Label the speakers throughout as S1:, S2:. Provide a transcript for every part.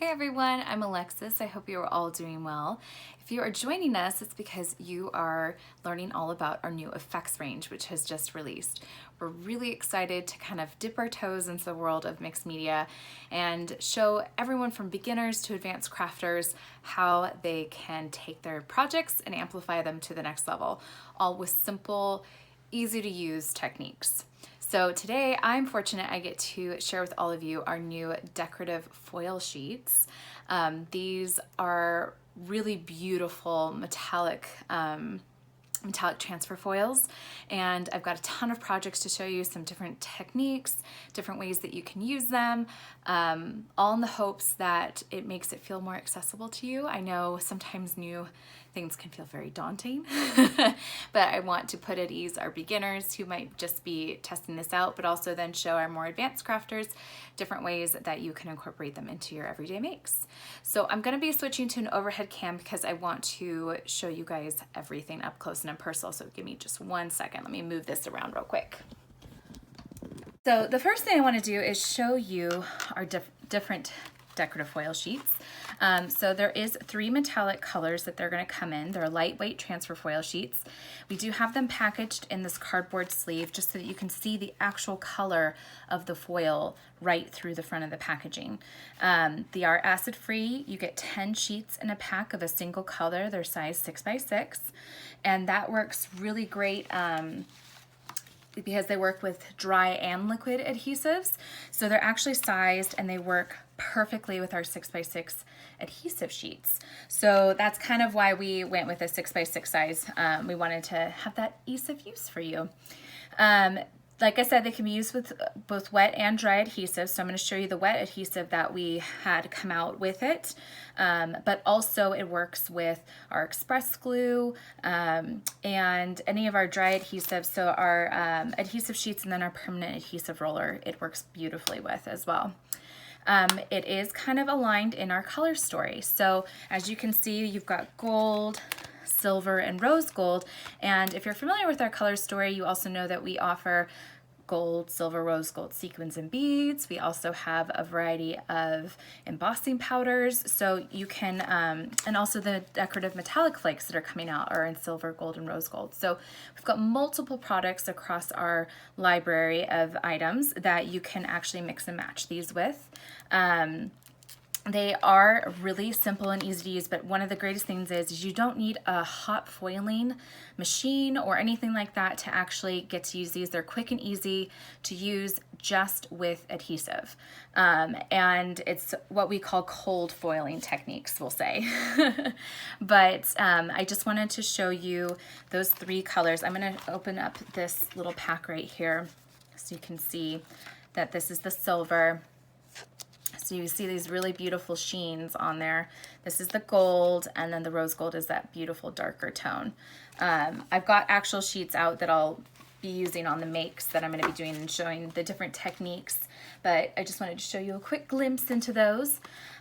S1: Hey everyone, I'm Alexis. I hope you are all doing well. If you are joining us, it's because you are learning all about our new effects range, which has just released. We're really excited to kind of dip our toes into the world of mixed media and show everyone from beginners to advanced crafters how they can take their projects and amplify them to the next level, all with simple, easy to use techniques. So today I'm fortunate I get to share with all of you our new decorative foil sheets. These are really beautiful metallic transfer foils, and I've got a ton of projects to show you, some different techniques, different ways that you can use them, all in the hopes that it makes it feel more accessible to you. I know sometimes new things can feel very daunting, but I want to put at ease our beginners who might just be testing this out, but also then show our more advanced crafters different ways that you can incorporate them into your everyday makes. So I'm going to be switching to an overhead cam because I want to show you guys everything up close and personal. So give me just 1 second. Let me move this around real quick. So the first thing I want to do is show you our different decorative foil sheets. So there is 3 metallic colors that they're going to come in. They're lightweight transfer foil sheets. We do have them packaged in this cardboard sleeve just so that you can see the actual color of the foil right through the front of the packaging. They are acid free. You get 10 sheets in a pack of a single color. They're size 6x6, and that works really great because they work with dry and liquid adhesives. So they're actually sized and they work perfectly with our 6x6 adhesive sheets. So that's kind of why we went with a 6x6 size. We wanted to have that ease of use for you. Like I said, they can be used with both wet and dry adhesives. So I'm going to show you the wet adhesive that we had come out with it. But also it works with our express glue and any of our dry adhesives. So our adhesive sheets and then our permanent adhesive roller, it works beautifully with as well. It is kind of aligned in our color story. So as you can see, you've got gold, silver, and rose gold. And if you're familiar with our color story, you also know that we offer gold, silver, rose gold sequins and beads. We also have a variety of embossing powders. So you can, and also the decorative metallic flakes that are coming out are in silver, gold, and rose gold. So we've got multiple products across our library of items that you can actually mix and match these with. They are really simple and easy to use, but one of the greatest things is you don't need a hot foiling machine or anything like that to actually get to use these. They're quick and easy to use just with adhesive. And it's what we call cold foiling techniques, we'll say. But I just wanted to show you those 3 colors. I'm going to open up this little pack right here so you can see that this is the silver. So you see these really beautiful sheens on there. This is the gold, and then the rose gold is that beautiful darker tone. I've got actual sheets out that I'll be using on the makes that I'm going to be doing and showing the different techniques, but I just wanted to show you a quick glimpse into those.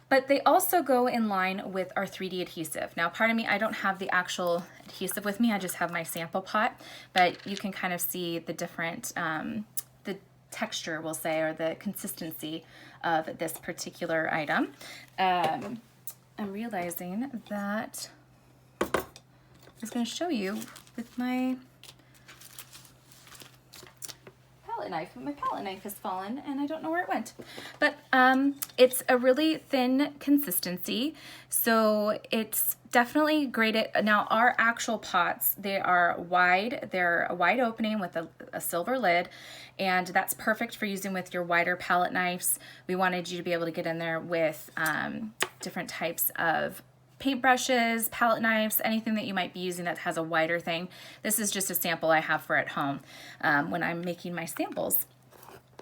S1: But they also go in line with our 3D adhesive. Now, pardon me, I don't have the actual adhesive with me. I just have my sample pot, but you can kind of see the different, the texture, we'll say, or the consistency of this particular item. I'm realizing that I was going to show you with my palette knife, but my palette knife has fallen and I don't know where it went. But it's a really thin consistency, so it's definitely great at, now our actual pots, they are wide, they're a wide opening with a silver lid, and that's perfect for using with your wider palette knives. We wanted you to be able to get in there with different types of paintbrushes, palette knives, anything that you might be using that has a wider thing. This is just a sample I have for at home when I'm making my samples.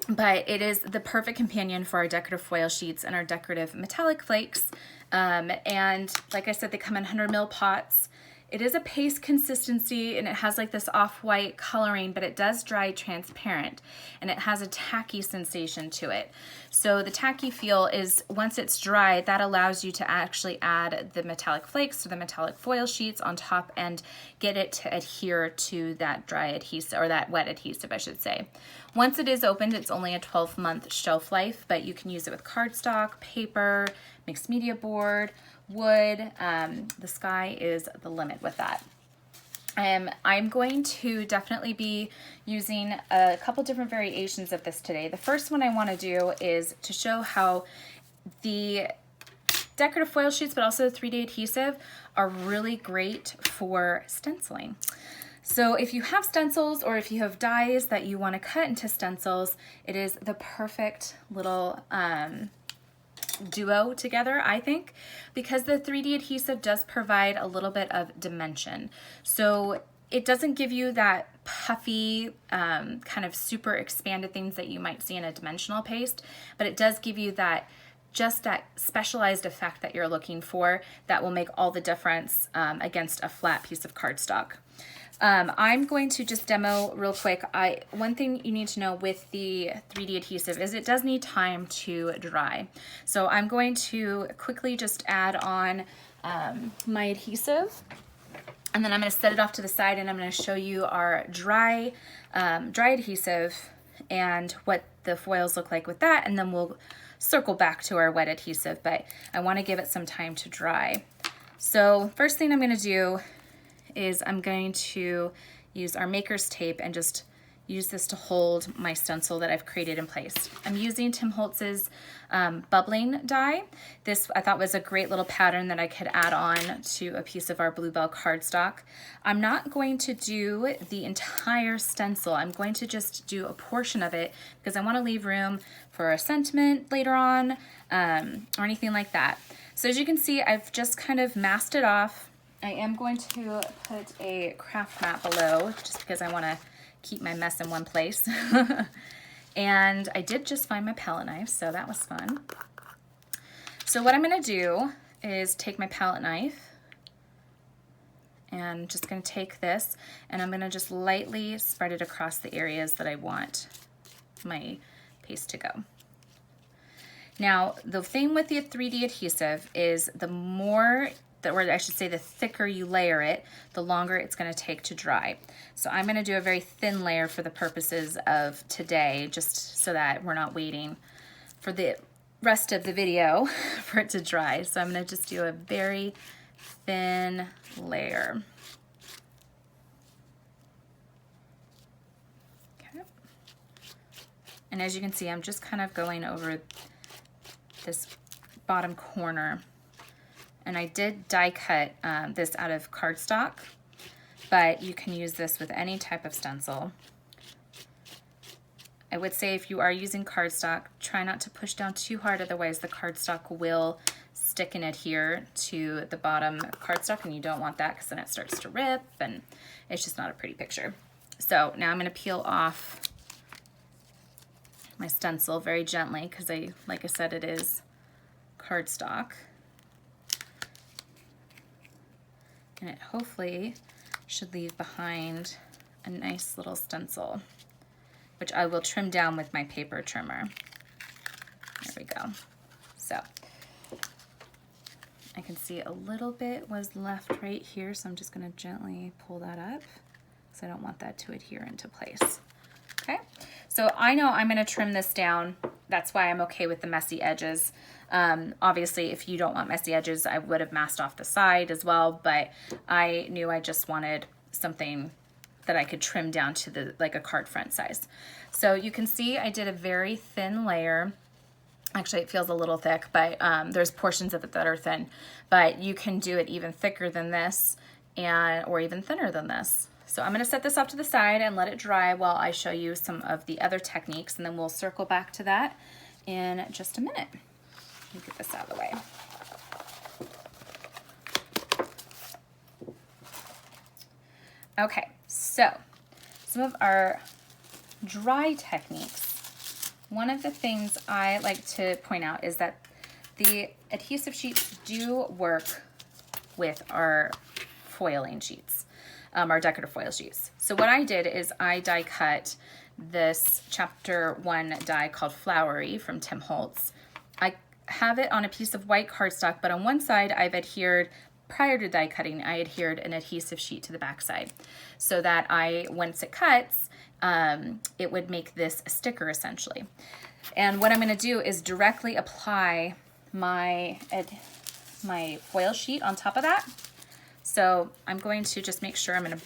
S1: But it is the perfect companion for our decorative foil sheets and our decorative metallic flakes. And like I said, they come in 100 ml pots. It is a paste consistency and it has like this off-white coloring, but it does dry transparent and it has a tacky sensation to it. So the tacky feel is once it's dry, that allows you to actually add the metallic flakes or the metallic foil sheets on top and get it to adhere to that dry adhesive, or that wet adhesive, I should say. Once it is opened, it's only a 12-month shelf life, but you can use it with cardstock, paper, mixed media board, wood. The sky is the limit with that. I'm going to definitely be using a couple different variations of this today. The first one I want to do is to show how the decorative foil sheets, but also the 3D adhesive, are really great for stenciling. So if you have stencils or if you have dies that you want to cut into stencils, it is the perfect little duo together, I think, because the 3D adhesive does provide a little bit of dimension. So it doesn't give you that puffy, kind of super expanded things that you might see in a dimensional paste, but it does give you that just that specialized effect that you're looking for that will make all the difference against a flat piece of cardstock. I'm going to just demo real quick. One thing you need to know with the 3D adhesive is it does need time to dry. So I'm going to quickly just add on my adhesive, and then I'm going to set it off to the side, and I'm going to show you our dry adhesive and what the foils look like with that, and then we'll circle back to our wet adhesive, but I want to give it some time to dry. So first thing I'm going to do is I'm going to use our maker's tape and just use this to hold my stencil that I've created in place. I'm using Tim Holtz's bubbling die. This I thought was a great little pattern that I could add on to a piece of our Bluebell cardstock. I'm not going to do the entire stencil. I'm going to just do a portion of it because I want to leave room for a sentiment later on or anything like that. So as you can see, I've just kind of masked it off. I am going to put a craft mat below just because I want to keep my mess in one place. And I did just find my palette knife, so that was fun. So what I'm going to do is take my palette knife and just going to take this and I'm going to just lightly spread it across the areas that I want my paste to go. Now, the thing with the 3D adhesive is the more or I should say the thicker you layer it, the longer it's going to take to dry. So I'm going to do a very thin layer for the purposes of today, just so that we're not waiting for the rest of the video for it to dry. So I'm going to just do a very thin layer. Okay. And as you can see, I'm just kind of going over this bottom corner. And I did die cut this out of cardstock, but you can use this with any type of stencil. I would say if you are using cardstock, try not to push down too hard, otherwise the cardstock will stick and adhere to the bottom cardstock, and you don't want that because then it starts to rip and it's just not a pretty picture. So now I'm going to peel off my stencil very gently because like I said, it is cardstock. And it hopefully should leave behind a nice little stencil, which I will trim down with my paper trimmer. There we go. So I can see a little bit was left right here, so I'm just going to gently pull that up because I don't want that to adhere into place. Okay, so I know I'm going to trim this down. That's why I'm okay with the messy edges. Obviously, if you don't want messy edges, I would have masked off the side as well, but I knew I just wanted something that I could trim down to like a card front size. So you can see I did a very thin layer. Actually, it feels a little thick, but there's portions of it that are thin, but you can do it even thicker than this or even thinner than this. So I'm going to set this off to the side and let it dry while I show you some of the other techniques, and then we'll circle back to that in just a minute. Let me get this out of the way. Okay, so some of our dry techniques. One of the things I like to point out is that the adhesive sheets do work with our foiling sheets, or decorative foil sheets. So what I did is I die cut this chapter 1 die called Flowery from Tim Holtz. I have it on a piece of white cardstock, but on one side I've adhered, prior to die cutting, I adhered an adhesive sheet to the back side so that once it cuts, it would make this a sticker essentially. And what I'm going to do is directly apply my foil sheet on top of that. So I'm going to just make sure I'm going to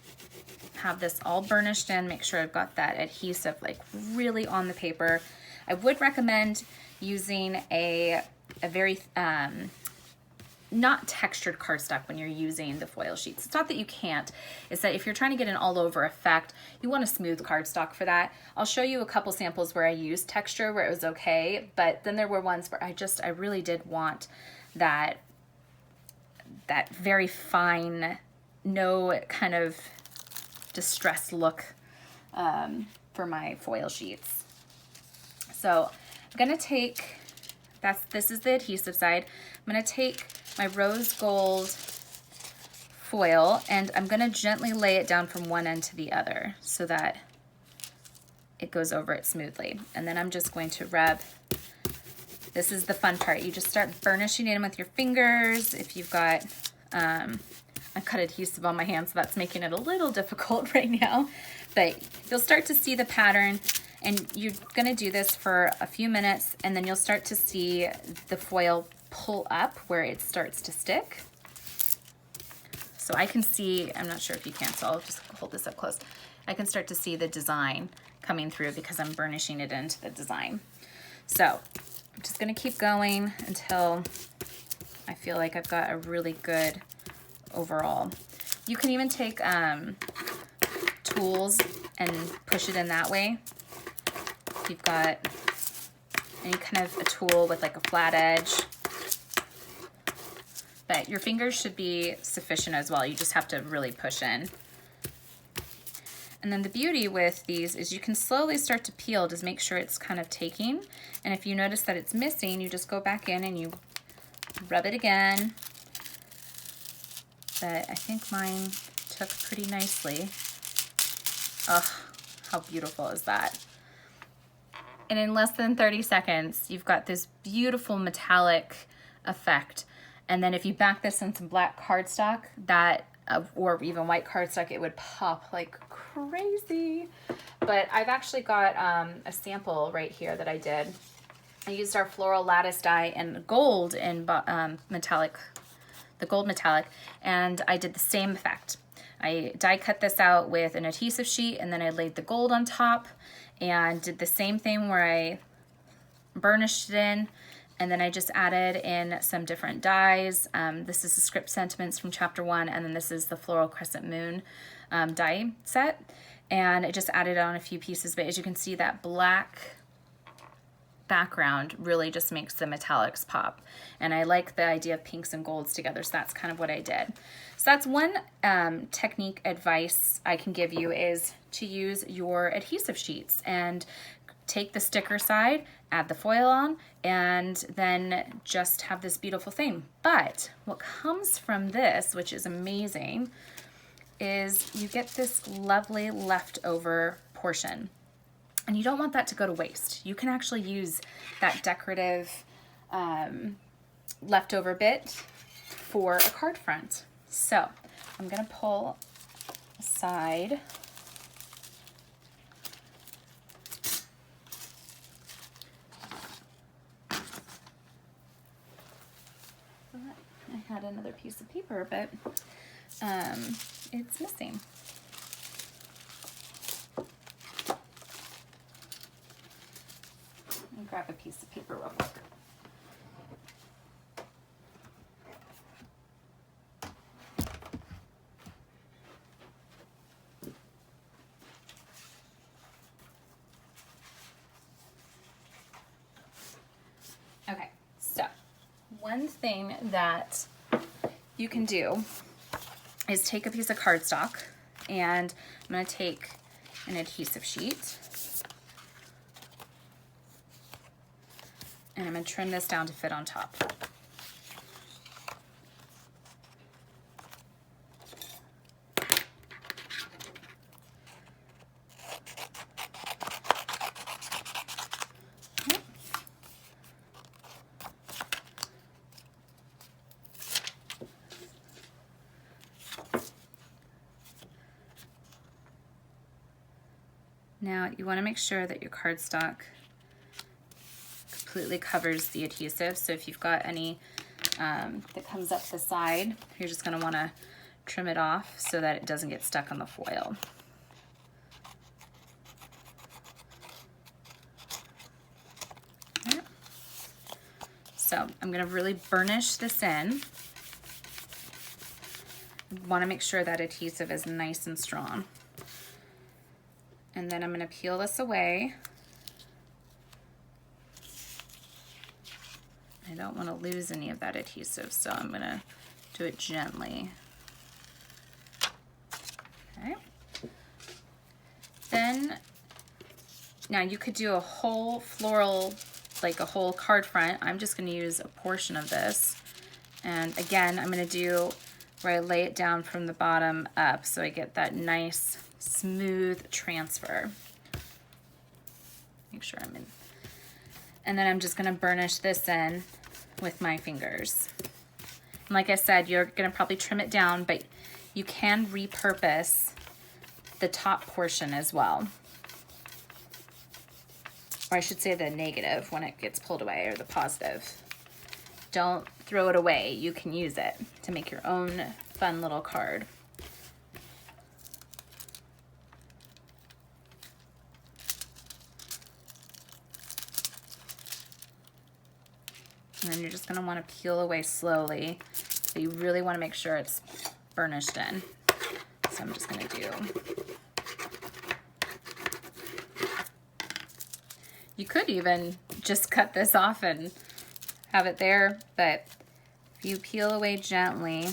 S1: have this all burnished in, make sure I've got that adhesive like really on the paper. I would recommend using a very not textured cardstock when you're using the foil sheets. It's not that you can't, it's that if you're trying to get an all over effect, you want a smooth cardstock for that. I'll show you a couple samples where I used texture where it was okay, but then there were ones where I really did want that very fine, no kind of distressed look for my foil sheets. So I'm gonna take, this is the adhesive side. I'm gonna take my rose gold foil and I'm gonna gently lay it down from one end to the other so that it goes over it smoothly. And then I'm just going to rub, this is the fun part, you just start burnishing in with your fingers. If you've got, I've got adhesive on my hand, so that's making it a little difficult right now, but you'll start to see the pattern. And you're gonna do this for a few minutes and then you'll start to see the foil pull up where it starts to stick. So I can see, I'm not sure if you can, so I'll just hold this up close. I can start to see the design coming through because I'm burnishing it into the design. So I'm just gonna keep going until I feel like I've got a really good overall. You can even take tools and push it in that way. If you've got any kind of a tool with like a flat edge, but your fingers should be sufficient as well. You just have to really push in. And then the beauty with these is you can slowly start to peel, just make sure it's kind of taking. And if you notice that it's missing, you just go back in and you rub it again. But I think mine took pretty nicely. Oh, how beautiful is that? And in less than 30 seconds, you've got this beautiful metallic effect. And then if you back this in some black cardstock, or even white cardstock, it would pop like crazy. But I've actually got a sample right here that I did. I used our floral lattice die and gold in metallic, the gold metallic, and I did the same effect. I die cut this out with an adhesive sheet and then I laid the gold on top and did the same thing where I burnished it in, and then I just added in some different dyes. This is the Script Sentiments from chapter 1, and then this is the Floral Crescent Moon die set, and I just added on a few pieces, but as you can see, that black background really just makes the metallics pop. And I like the idea of pinks and golds together, so that's kind of what I did. So that's one technique advice I can give you, is to use your adhesive sheets and take the sticker side, add the foil on, and then just have this beautiful thing. But what comes from this, which is amazing, is you get this lovely leftover portion. And you don't want that to go to waste. You can actually use that decorative leftover bit for a card front. So I'm gonna pull aside I had another piece of paper, but it's missing. Let me grab a piece of paper real quick. Okay, so one thing that you can do is take a piece of cardstock, and I'm going to take an adhesive sheet, and I'm going to trim this down to fit on top. Now you want to make sure that your cardstock completely covers the adhesive. So if you've got any that comes up the side, you're just going to want to trim it off so that it doesn't get stuck on the foil. Okay. So I'm going to really burnish this in. Want to make sure that adhesive is nice and strong. And then I'm going to peel this away. I don't want to lose any of that adhesive, so I'm going to do it gently. Okay. Then, now you could do a whole floral, like a whole card front. I'm just going to use a portion of this. And again, I'm going to do where I lay it down from the bottom up so I get that nice smooth transfer. Make sure I'm in. And then I'm just going to burnish this in with my fingers. And like I said, you're going to probably trim it down, but you can repurpose the top portion as well. Or I should say the negative when it gets pulled away, or the positive. Don't throw it away. You can use it to make your own fun little card. And then you're just going to want to peel away slowly. So you really want to make sure it's burnished in. So I'm just going to do. You could even just cut this off and have it there, but if you peel away gently,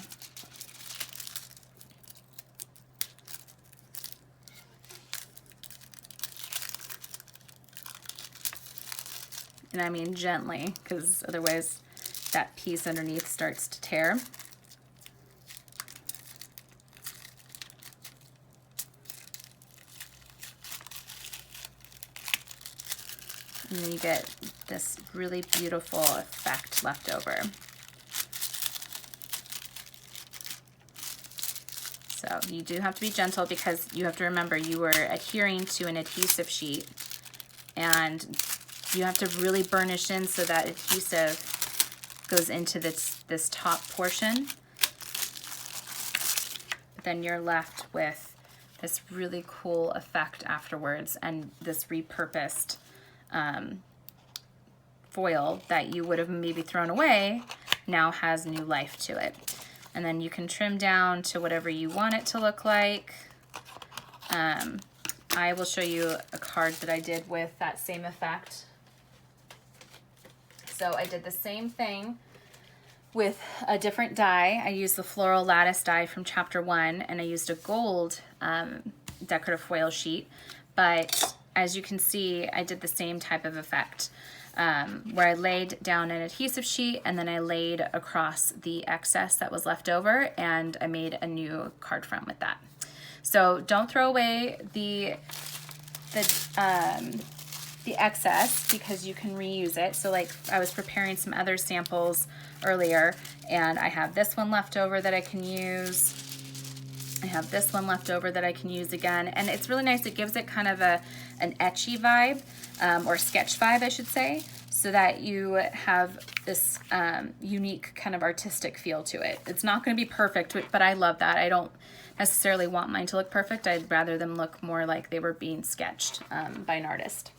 S1: and I mean gently, because otherwise that piece underneath starts to tear. And then you get this really beautiful effect left over. So you do have to be gentle because you have to remember you are adhering to an adhesive sheet, and you have to really burnish in so that adhesive goes into this top portion. But then you're left with this really cool effect afterwards, and this repurposed foil that you would have maybe thrown away now has new life to it. And then you can trim down to whatever you want it to look like. I will show you a card that I did with that same effect. So I did the same thing with a different die. I used the floral lattice die from chapter 1, and I used a gold decorative foil sheet, but as you can see, I did the same type of effect where I laid down an adhesive sheet and then I laid across the excess that was left over, and I made a new card front with that. So don't throw away the excess, because you can reuse it. So like I was preparing some other samples earlier, and I have this one left over that I can use. I have this one left over that I can use again, and it's really nice. It gives it kind of an etchy vibe, or sketch vibe, I should say, so that you have this unique kind of artistic feel to it. It's not going to be perfect, but I love that. I don't necessarily want mine to look perfect. I'd rather them look more like they were being sketched by an artist.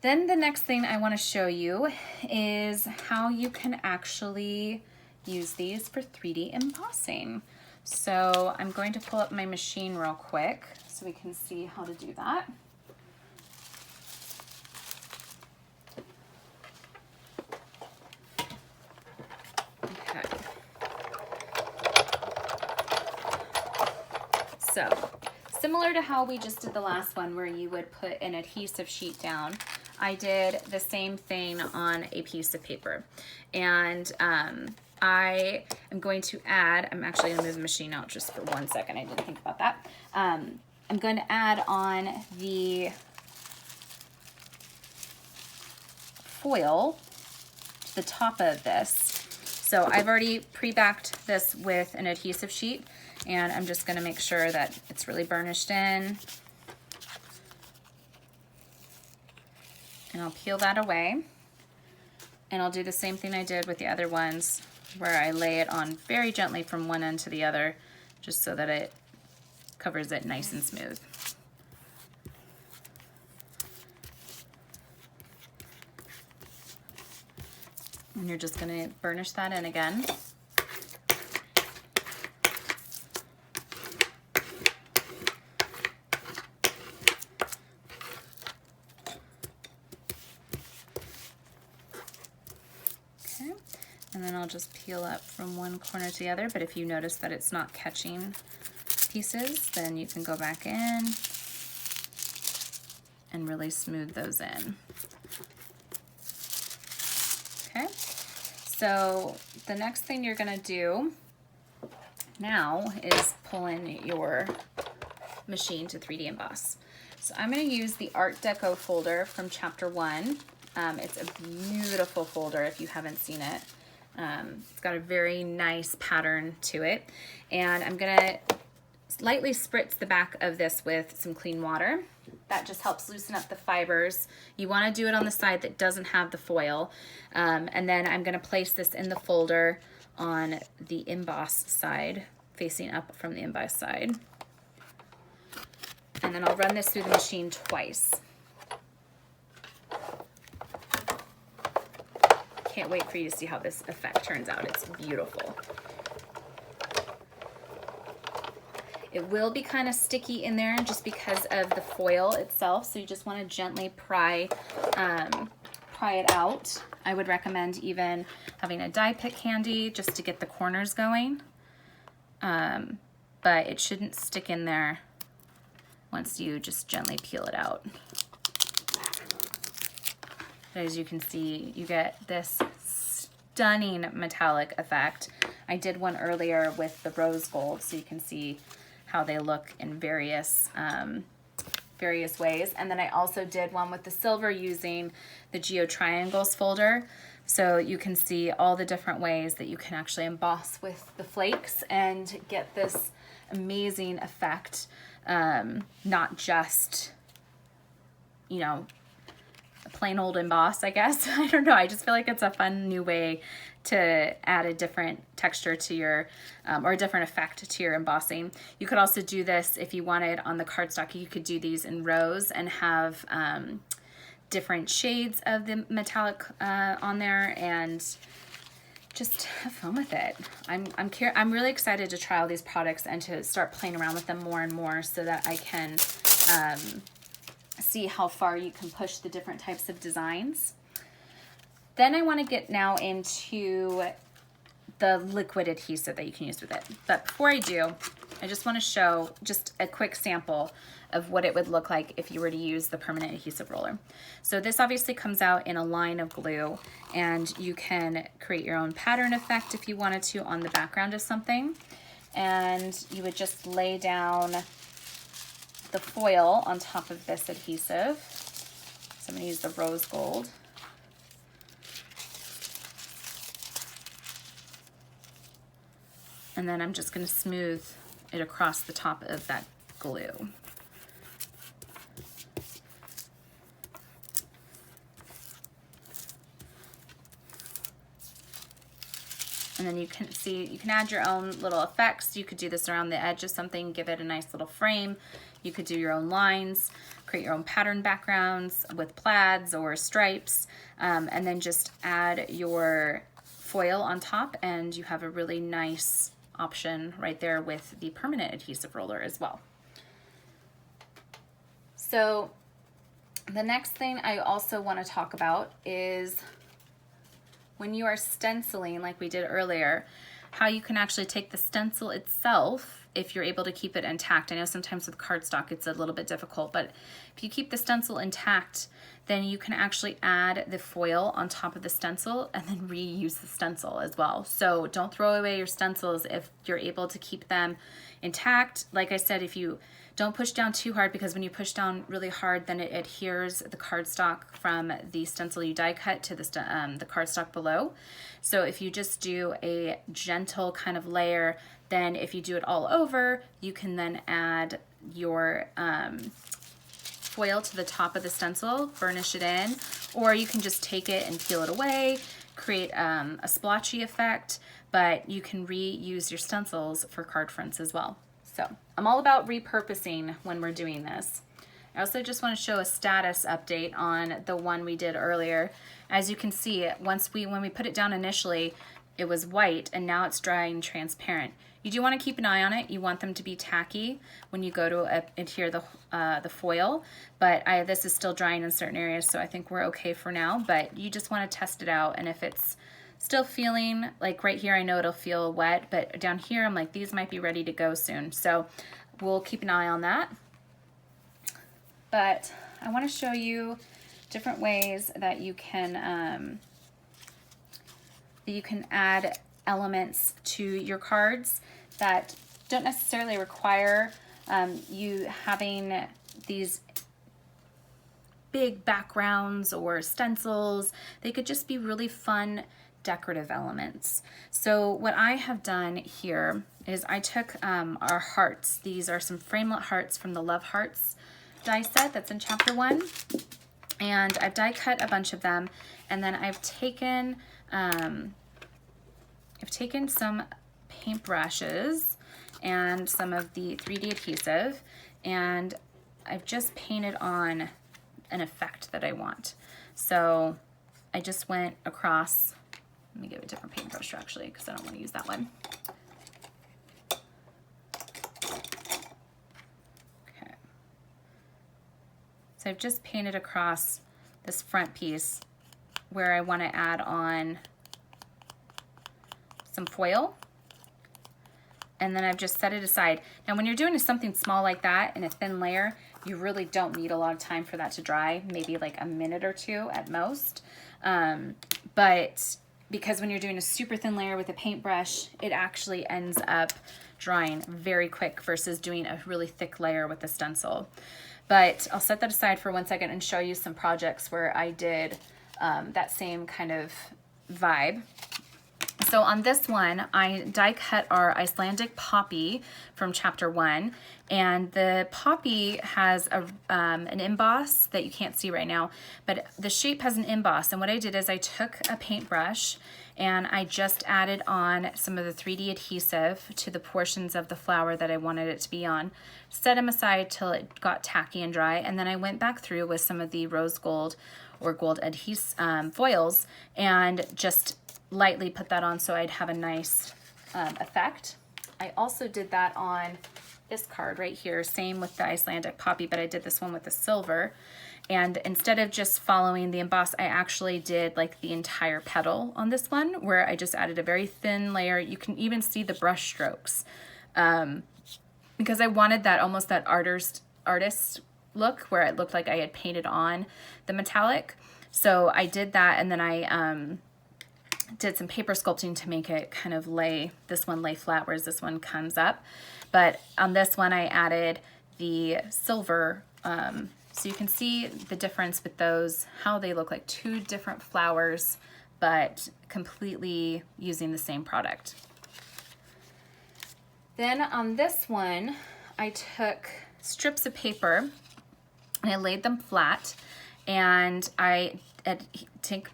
S1: Then the next thing I want to show you is how you can actually use these for 3D embossing. So I'm going to pull up my machine real quick so we can see how to do that. Okay. So similar to how we just did the last one where you would put an adhesive sheet down, I did the same thing on a piece of paper. And I am going to add, I'm actually going to move the machine out just for 1 second. I didn't think about that. I'm going to add on the foil to the top of this. So I've already pre-backed this with an adhesive sheet, and I'm just going to make sure that it's really burnished in. And I'll peel that away. And I'll do the same thing I did with the other ones, where I lay it on very gently from one end to the other, just so that it covers it nice and smooth. And you're just gonna burnish that in again. Okay, and then I'll just peel up from one corner to the other, but if you notice that it's not catching pieces, then you can go back in and really smooth those in. Okay, so the next thing you're gonna do now is pull in your machine to 3D emboss. So I'm gonna use the Art Deco folder from chapter 1. It's a beautiful folder if you haven't seen it. It's got a very nice pattern to it. And I'm gonna lightly spritz the back of this with some clean water. That just helps loosen up the fibers. You wanna do it on the side that doesn't have the foil. And then I'm gonna place this in the folder on the emboss side, facing up from the emboss side. And then I'll run this through the machine twice. Can't wait for you to see how this effect turns out. It's beautiful. It will be kind of sticky in there just because of the foil itself, so you just want to gently pry it out. I would recommend even having a die pick handy just to get the corners going, but it shouldn't stick in there once you just gently peel it out. As you can see, you get this stunning metallic effect. I did one earlier with the rose gold, so you can see how they look in various ways. And then I also did one with the silver using the Geo Triangles folder. So you can see all the different ways that you can actually emboss with the flakes and get this amazing effect. Not just, you know, a plain old emboss, I guess. I don't know. I just feel like it's a fun new way to add a different texture to your, or a different effect to your embossing. You could also do this if you wanted on the cardstock. You could do these in rows and have different shades of the metallic on there, and just have fun with it. I'm really excited to try all these products and to start playing around with them more and more so that I can see how far you can push the different types of designs. Then I want to get now into the liquid adhesive that you can use with it. But before I do, I just want to show just a quick sample of what it would look like if you were to use the permanent adhesive roller. So this obviously comes out in a line of glue, and you can create your own pattern effect if you wanted to on the background of something. And you would just lay down the foil on top of this adhesive. So I'm going to use the rose gold. And then I'm just going to smooth it across the top of that glue. And then you can see, you can add your own little effects. You could do this around the edge of something, give it a nice little frame. You could do your own lines, create your own pattern backgrounds with plaids or stripes, and then just add your foil on top, and you have a really nice option right there with the permanent adhesive roller as well. So the next thing I also want to talk about is when you are stenciling, like we did earlier, how you can actually take the stencil itself, if you're able to keep it intact. I know sometimes with cardstock it's a little bit difficult, but if you keep the stencil intact, then you can actually add the foil on top of the stencil and then reuse the stencil as well. So don't throw away your stencils if you're able to keep them intact. Like I said, if you don't push down too hard, because when you push down really hard, then it adheres the cardstock from the stencil you die cut to the cardstock below. So if you just do a gentle kind of layer, then if you do it all over, you can then add your foil to the top of the stencil, burnish it in, or you can just take it and peel it away, create a splotchy effect, but you can reuse your stencils for card fronts as well. So I'm all about repurposing when we're doing this. I also just want to show a status update on the one we did earlier. As you can see, when we put it down initially, it was white and now it's drying transparent. You do want to keep an eye on it. You want them to be tacky when you go to adhere the foil, but this is still drying in certain areas, so I think we're okay for now, but you just want to test it out, and if it's still feeling, like right here I know it'll feel wet, but down here I'm like, these might be ready to go soon, so we'll keep an eye on that. But I want to show you different ways that you can add elements to your cards that don't necessarily require you having these big backgrounds or stencils. They could just be really fun decorative elements. So what I have done here is I took our hearts. These are some framelit hearts from the Love Hearts die set that's in chapter 1, and I've die cut a bunch of them, and then I've taken some paintbrushes and some of the 3D adhesive, and I've just painted on an effect that I want. So I just went across, let me get a different paintbrush actually, because I don't want to use that one. Okay. So I've just painted across this front piece where I want to add on some foil, and then I've just set it aside. Now when you're doing something small like that in a thin layer, you really don't need a lot of time for that to dry, maybe like a minute or two at most. But because when you're doing a super thin layer with a paintbrush, it actually ends up drying very quick versus doing a really thick layer with a stencil. But I'll set that aside for 1 second and show you some projects where I did that same kind of vibe. So on this one, I die cut our Icelandic poppy from chapter 1, and the poppy has an emboss that you can't see right now, but the shape has an emboss, and what I did is I took a paintbrush and I just added on some of the 3D adhesive to the portions of the flower that I wanted it to be on, set them aside till it got tacky and dry, and then I went back through with some of the rose gold or gold adhesive foils and just lightly put that on so I'd have a nice effect. I also did that on this card right here, same with the Icelandic poppy, but I did this one with the silver. And instead of just following the emboss, I actually did like the entire petal on this one, where I just added a very thin layer. You can even see the brush strokes because I wanted that almost that artist look where it looked like I had painted on the metallic. So I did that, and then I did some paper sculpting to make it kind of lay flat, whereas this one comes up. But on this one I added the silver, so you can see the difference with those, how they look like two different flowers but completely using the same product. Then on this one I took strips of paper and I laid them flat, and I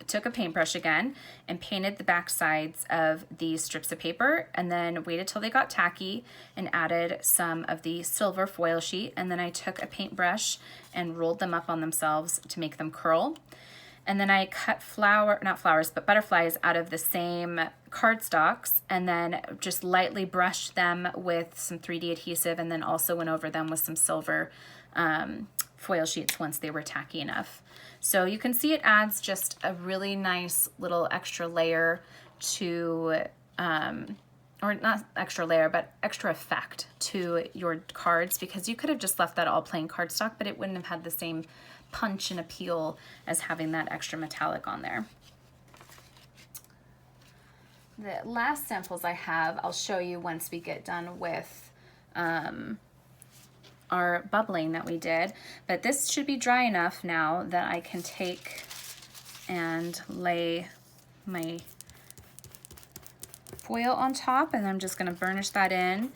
S1: took a paintbrush again and painted the back sides of these strips of paper, and then waited till they got tacky and added some of the silver foil sheet, and then I took a paintbrush and rolled them up on themselves to make them curl. And then I cut butterflies out of the same cardstocks, and then just lightly brushed them with some 3D adhesive, and then also went over them with some silver foil sheets once they were tacky enough. So you can see it adds just a really nice little extra layer to, or not extra layer, but extra effect to your cards, because you could have just left that all plain cardstock, but it wouldn't have had the same punch and appeal as having that extra metallic on there. The last samples I have, I'll show you once we get done with our bubbling that we did, but this should be dry enough now that I can take and lay my foil on top, and I'm just going to burnish that in,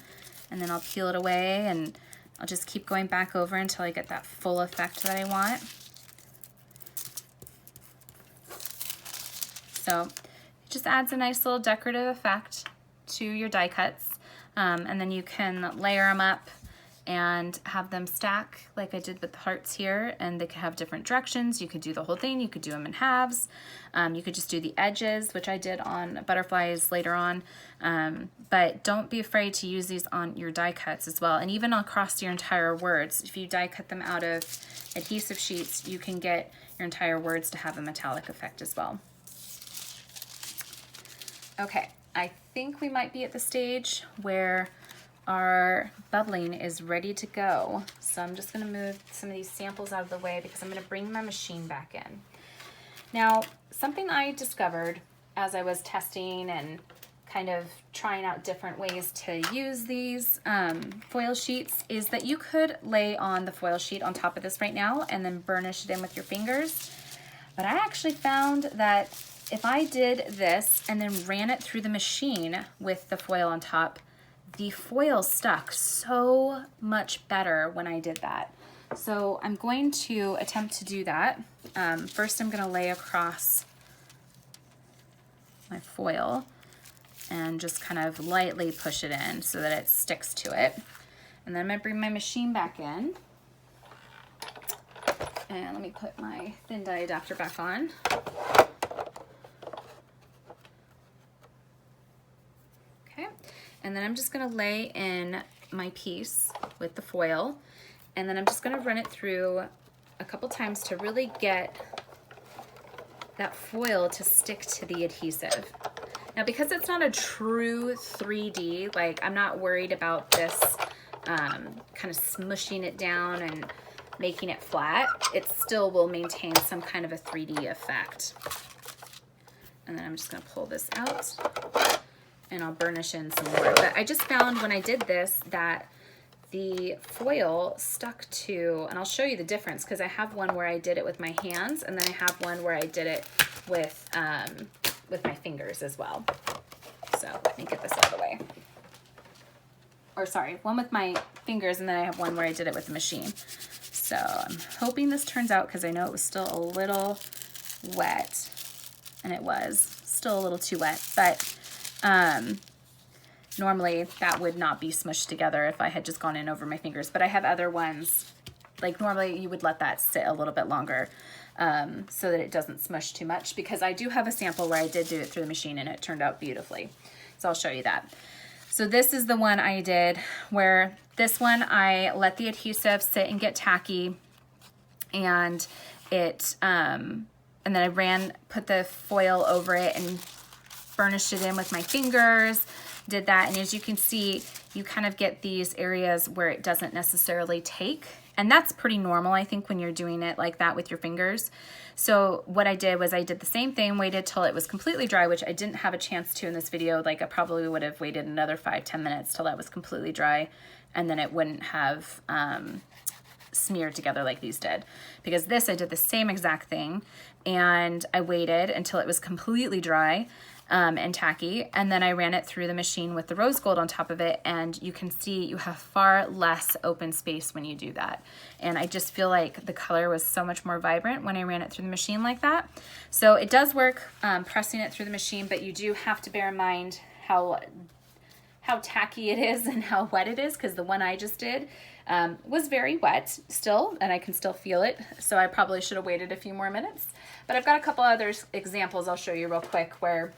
S1: and then I'll peel it away and I'll just keep going back over until I get that full effect that I want. So it just adds a nice little decorative effect to your die cuts. And then you can layer them up and have them stack like I did with the hearts here, and they could have different directions. You could do the whole thing, you could do them in halves, you could just do the edges, which I did on butterflies later on, but don't be afraid to use these on your die cuts as well, and even across your entire words. If you die cut them out of adhesive sheets, you can get your entire words to have a metallic effect as well. Okay, I think we might be at the stage where our bubbling is ready to go. So I'm just gonna move some of these samples out of the way because I'm gonna bring my machine back in. Now, something I discovered as I was testing and kind of trying out different ways to use these foil sheets is that you could lay on the foil sheet on top of this right now and then burnish it in with your fingers. But I actually found that if I did this and then ran it through the machine with the foil on top, the foil stuck so much better when I did that. So I'm going to attempt to do that. First I'm gonna lay across my foil and just kind of lightly push it in so that it sticks to it. And then I'm gonna bring my machine back in. And let me put my thin die adapter back on. Okay. And then I'm just gonna lay in my piece with the foil, and then I'm just gonna run it through a couple times to really get that foil to stick to the adhesive. Now, because it's not a true 3D, like I'm not worried about this kind of smushing it down and making it flat, it still will maintain some kind of a 3D effect. And then I'm just gonna pull this out and I'll burnish in some more. But I just found when I did this that the foil stuck to, and I'll show you the difference because I have one where I did it with my hands and then I have one where I did it with my fingers as well. So let me get this out of the way. Or sorry, one with my fingers and then I have one where I did it with the machine. So I'm hoping this turns out because I know it was still a little wet, and it was still a little too wet, but normally that would not be smushed together if I had just gone in over my fingers, but I have other ones, like normally you would let that sit a little bit longer so that it doesn't smush too much, because I do have a sample where I did do it through the machine and it turned out beautifully. So I'll show you that. So this is the one I did where this one I let the adhesive sit and get tacky, and it and then I put the foil over it and burnished it in with my fingers, did that, and as you can see, you kind of get these areas where it doesn't necessarily take, and that's pretty normal, I think, when you're doing it like that with your fingers. So what I did was I did the same thing, waited till it was completely dry, which I didn't have a chance to in this video. Like I probably would have waited another 5-10 minutes till that was completely dry, and then it wouldn't have smeared together like these did. Because this, I did the same exact thing, and I waited until it was completely dry and tacky, and then I ran it through the machine with the rose gold on top of it, and you can see you have far less open space when you do that. And I just feel like the color was so much more vibrant when I ran it through the machine like that. So it does work pressing it through the machine, but you do have to bear in mind how tacky it is and how wet it is, because the one I just did was very wet still, and I can still feel it. So I probably should have waited a few more minutes. But I've got a couple other examples I'll show you real quick where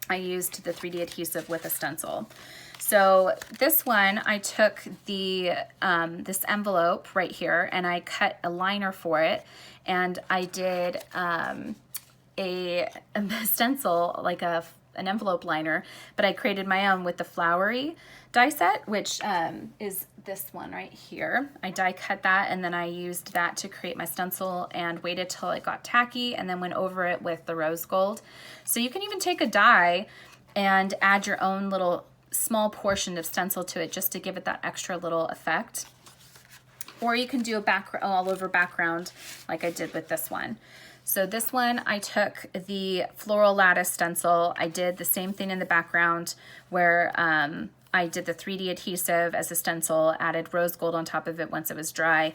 S1: I used the 3D adhesive with a stencil. So this one, I took the this envelope right here and I cut a liner for it, and I did a stencil, like an envelope liner, but I created my own with the flowery die set, which is this one right here. I die cut that, and then I used that to create my stencil and waited till it got tacky and then went over it with the rose gold. So you can even take a die and add your own little small portion of stencil to it just to give it that extra little effect. Or you can do a all over background like I did with this one. So this one, I took the floral lattice stencil. I did the same thing in the background where I did the 3D adhesive as a stencil, added rose gold on top of it once it was dry.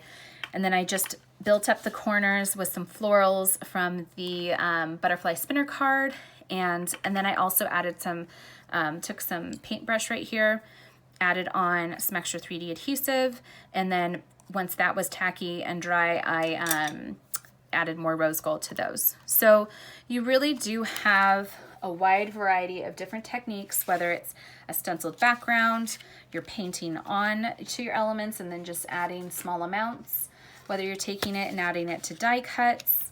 S1: And then I just built up the corners with some florals from the butterfly spinner card. And then I also added some, took some paintbrush right here, added on some extra 3D adhesive. And then once that was tacky and dry, I added more rose gold to those. So you really do have a wide variety of different techniques, whether it's a stenciled background, you're painting on to your elements and then just adding small amounts, whether you're taking it and adding it to die cuts.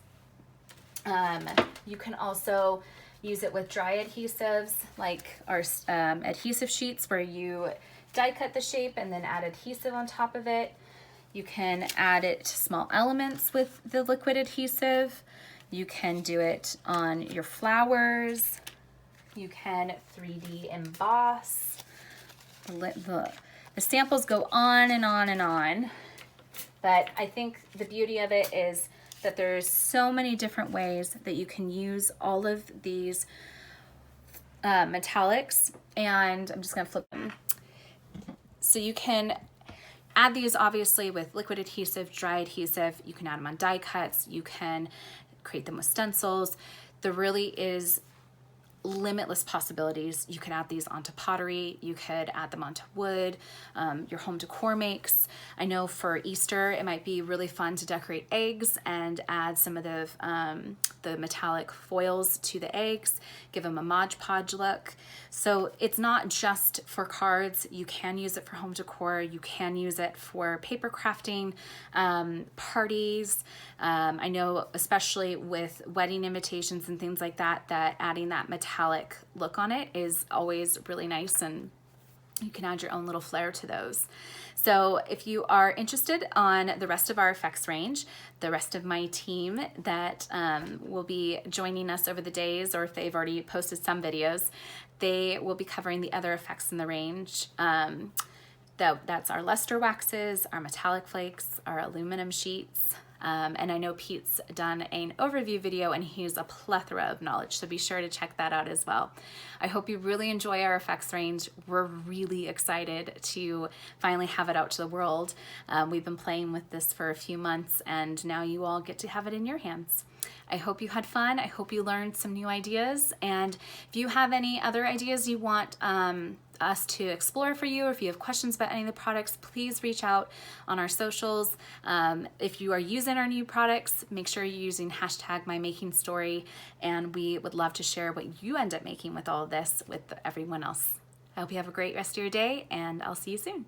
S1: You can also use it with dry adhesives, like our adhesive sheets, where you die cut the shape and then add adhesive on top of it. You can add it to small elements with the liquid adhesive. You can do it on your flowers. You can 3D emboss. The samples go on and on and on. But I think the beauty of it is that there's so many different ways that you can use all of these metallics. And I'm just gonna flip them. So you can add these obviously with liquid adhesive, dry adhesive. You can add them on die cuts. You can create them with stencils. There really is limitless possibilities. You could add these onto pottery. You could add them onto wood. Your home decor makes. I know for Easter it might be really fun to decorate eggs and add some of the metallic foils to the eggs, give them a Mod Podge look. So it's not just for cards. You can use it for home decor. You can use it for paper crafting, parties. I know especially with wedding invitations and things like that, that adding that metallic look on it is always really nice, and you can add your own little flair to those. So if you are interested on the rest of our effects range, the rest of my team that will be joining us over the days, or if they've already posted some videos, they will be covering the other effects in the range. That's our luster waxes, our metallic flakes, our aluminum sheets. And I know Pete's done an overview video and he's a plethora of knowledge, so be sure to check that out as well. I hope you really enjoy our effects range. We're really excited to finally have it out to the world. We've been playing with this for a few months and now you all get to have it in your hands. I hope you had fun. I hope you learned some new ideas, and if you have any other ideas you want us to explore for you, or if you have questions about any of the products, please reach out on our socials. If you are using our new products, make sure you're using #MyMakingStory, and we would love to share what you end up making with all of this with everyone else. I hope you have a great rest of your day, and I'll see you soon.